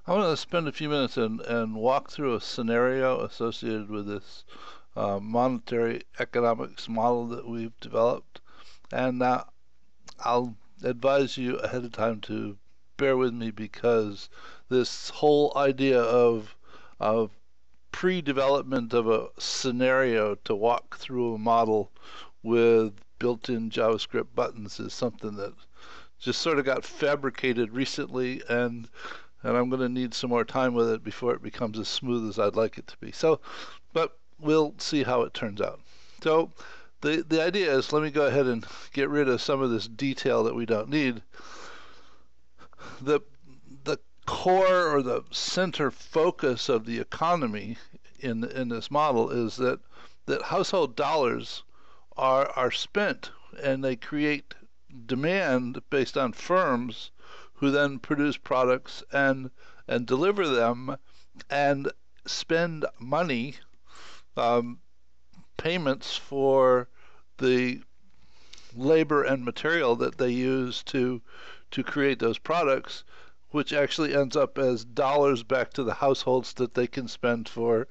I want to spend a few minutes and walk through a scenario associated with this monetary economics model that we've developed. And I'll advise you ahead of time to bear with me because this whole idea of pre-development of a scenario to walk through a model with built-in JavaScript buttons is something that just sort of got fabricated recently, and I'm going to need some more time with it before it becomes as smooth as I'd like it to be. So, but we'll see how it turns out. So the idea is, let me go ahead and get rid of some of this detail that we don't need. The core or the center focus of the economy in this model is that household dollars are spent, and they create demand based on firms who then produce products and deliver them and spend money, payments for the labor and material that they use to create those products, which actually ends up as dollars back to the households that they can spend for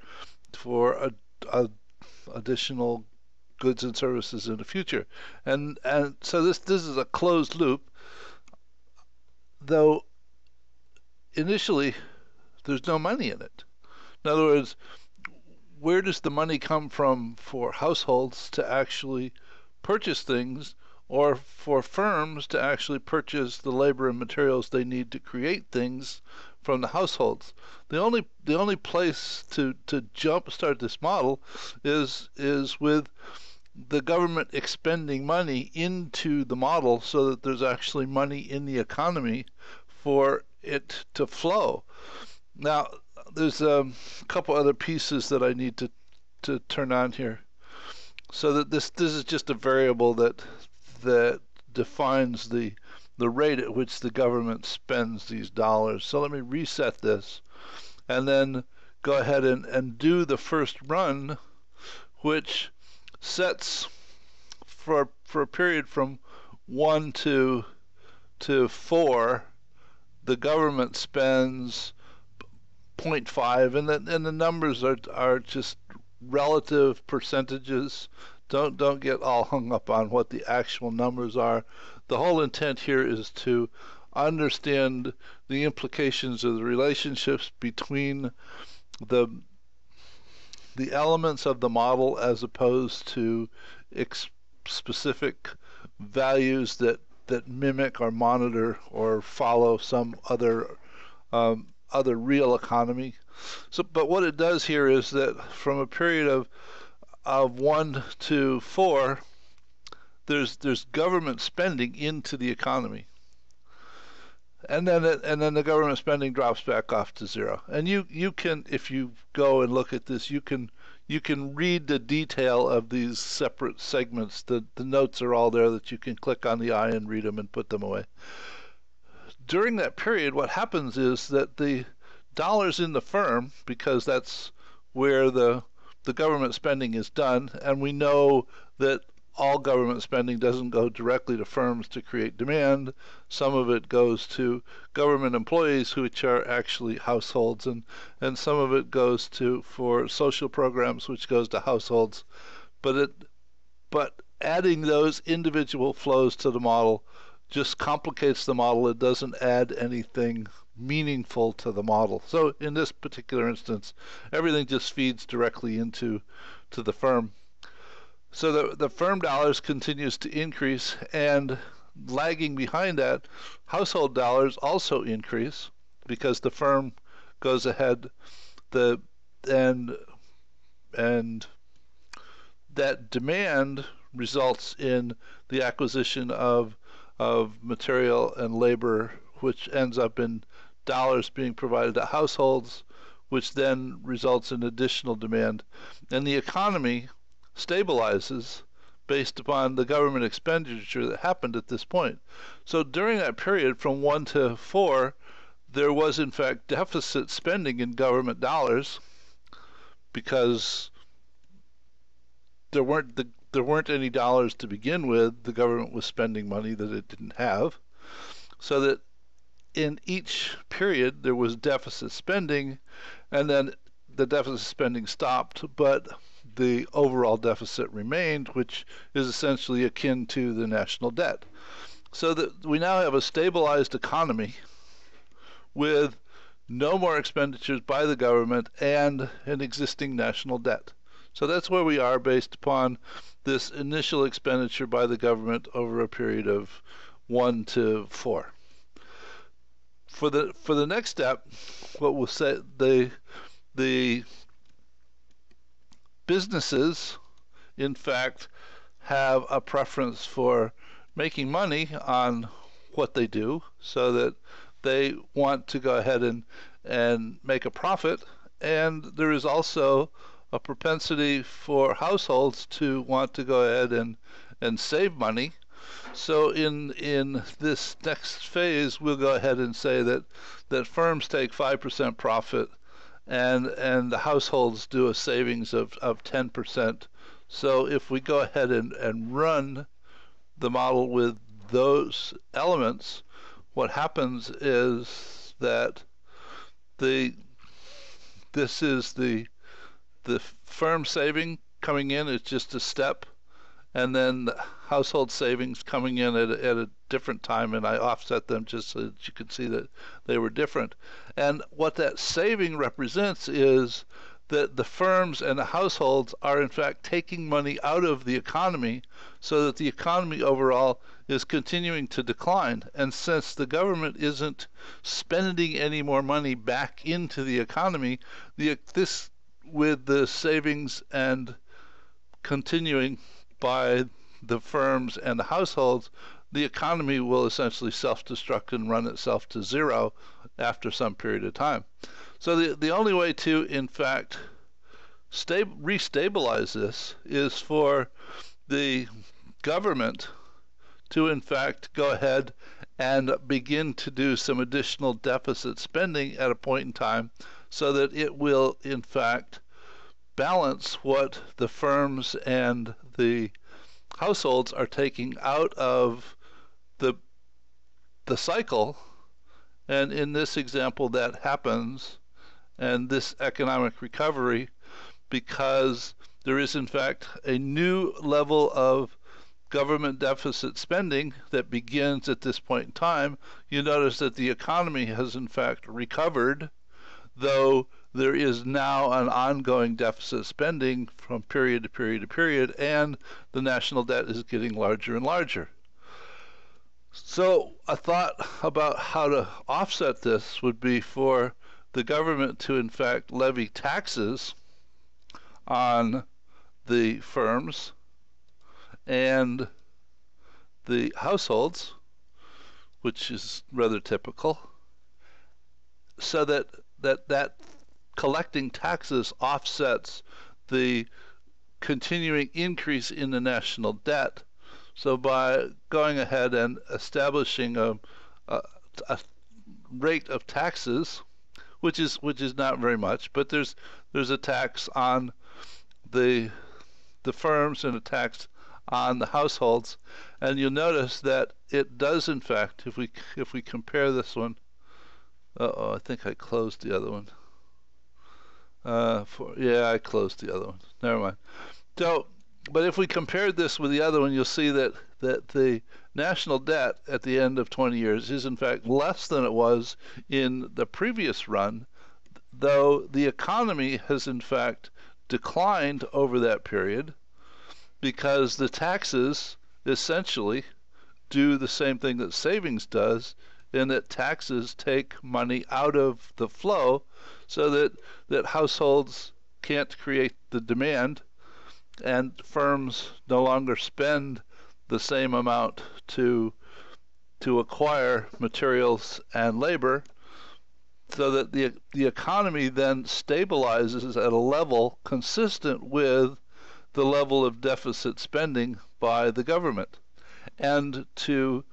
additional goods and services in the future. And so this is a closed loop, though initially there's no money in it. In other words, where does the money come from for households to actually purchase things, or for firms to actually purchase the labor and materials they need to create things from the households? The only place to jumpstart this model is with the government expending money into the model so that there's actually money in the economy for it to flow. Now, there's a couple other pieces that I need to turn on here. So that this is just a variable that defines the rate at which the government spends these dollars. So let me reset this and then go ahead and do the first run, which sets for a period from 1 to 4, the government spends 0.5, and the numbers are just relative percentages. Don't get all hung up on what the actual numbers are. The whole intent here is to understand the implications of the relationships between the elements of the model as opposed to specific values that mimic or monitor or follow some other real economy. So, but what it does here is that from a period of 1 to 4, there's government spending into the economy, and then the government spending drops back off to 0. And you can, if you go and look at this, you can read the detail of these separate segments. The notes are all there that you can click on the eye and read them and put them away. During that period, what happens is that the dollars in the firm, because that's where the government spending is done, and we know that all government spending doesn't go directly to firms to create demand. Some of it goes to government employees, which are actually households, and some of it goes for social programs, which goes to households. But adding those individual flows to the model just complicates the model. It doesn't add anything meaningful to the model. So in this particular instance, everything just feeds directly into the firm. So the firm dollars continues to increase, and lagging behind that, household dollars also increase because the firm goes ahead and that demand results in the acquisition of material and labor, which ends up in dollars being provided to households, which then results in additional demand. And the economy stabilizes based upon the government expenditure that happened at this point. So during that period from 1 to 4, there was in fact deficit spending in government dollars because there weren't any dollars to begin with. The government was spending money that it didn't have. So that in each period there was deficit spending, and then the deficit spending stopped, but the overall deficit remained, which is essentially akin to the national debt. So that we now have a stabilized economy with no more expenditures by the government and an existing national debt. So that's where we are based upon this initial expenditure by the government over a period of 1 to 4. For the next step, what we'll say, the businesses, in fact, have a preference for making money on what they do, so that they want to go ahead and make a profit. And there is also a propensity for households to want to go ahead and save money. So in this next phase, we'll go ahead and say that firms take 5% profit, and the households do a savings of 10%. So if we go ahead and run the model with those elements, what happens is that this is the firm saving coming in is just a step, and then the household savings coming in at a different time, and I offset them just so that you could see that they were different. And what that saving represents is that the firms and the households are in fact taking money out of the economy, so that the economy overall is continuing to decline. And since the government isn't spending any more money back into the economy, this with the savings and continuing by the firms and the households, the economy will essentially self-destruct and run itself to zero after some period of time. So the only way to, in fact, restabilize this is for the government to, in fact, go ahead and begin to do some additional deficit spending at a point in time, so that it will, in fact, balance what the firms and the households are taking out of the cycle. And in this example, that happens, and this economic recovery, because there is, in fact, a new level of government deficit spending that begins at this point in time. You notice that the economy has, in fact, recovered, though there is now an ongoing deficit spending from period to period to period, and the national debt is getting larger and larger. So a thought about how to offset this would be for the government to, in fact, levy taxes on the firms and the households, which is rather typical, so that collecting taxes offsets the continuing increase in the national debt. So by going ahead and establishing a rate of taxes, which is not very much, but there's a tax on the firms and a tax on the households, and you'll notice that it does, in fact, if we compare this one, I think I closed the other one. Yeah, I closed the other one. Never mind. So, but if we compared this with the other one, you'll see that the national debt at the end of 20 years is, in fact, less than it was in the previous run, though the economy has, in fact, declined over that period, because the taxes essentially do the same thing that savings does, in that taxes take money out of the flow, so that households can't create the demand, and firms no longer spend the same amount to acquire materials and labor, so that the economy then stabilizes at a level consistent with the level of deficit spending by the government. And to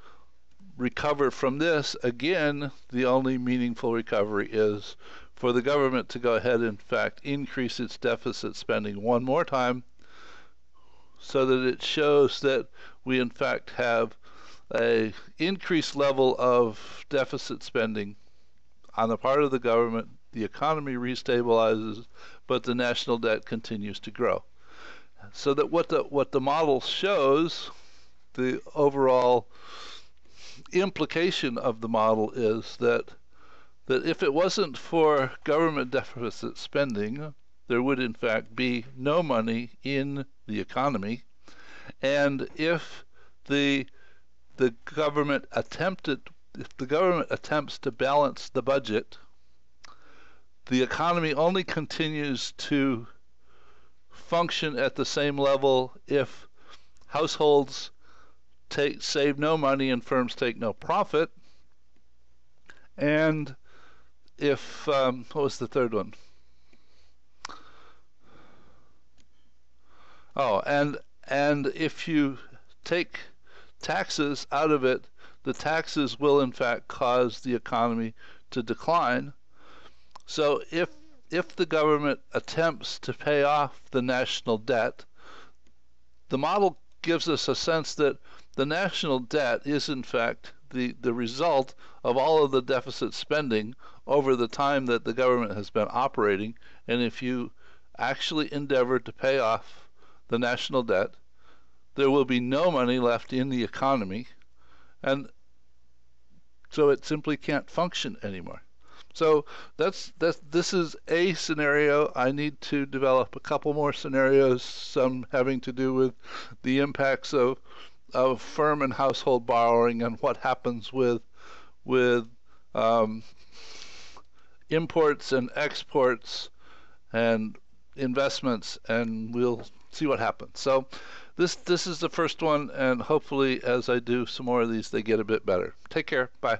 recover from this, again, the only meaningful recovery is for the government to go ahead and, in fact, increase its deficit spending one more time, so that it shows that we, in fact, have a increased level of deficit spending on the part of the government, the economy restabilizes, but the national debt continues to grow. So that what the model shows, the overall implication of the model is that if it wasn't for government deficit spending, there would in fact be no money in the economy. And if the government attempts to balance the budget, the economy only continues to function at the same level if households save no money and firms take no profit. And if what was the third one? Oh, and if you take taxes out of it, the taxes will in fact cause the economy to decline. So if the government attempts to pay off the national debt, the model gives us a sense that the national debt is in fact the result of all of the deficit spending over the time that the government has been operating. And if you actually endeavor to pay off the national debt, there will be no money left in the economy, and so it simply can't function anymore. So this is a scenario. I need to develop a couple more scenarios, some having to do with the impacts of firm and household borrowing and what happens with imports and exports and investments, and we'll see what happens. So this is the first one, and hopefully as I do some more of these, they get a bit better. Take care. Bye.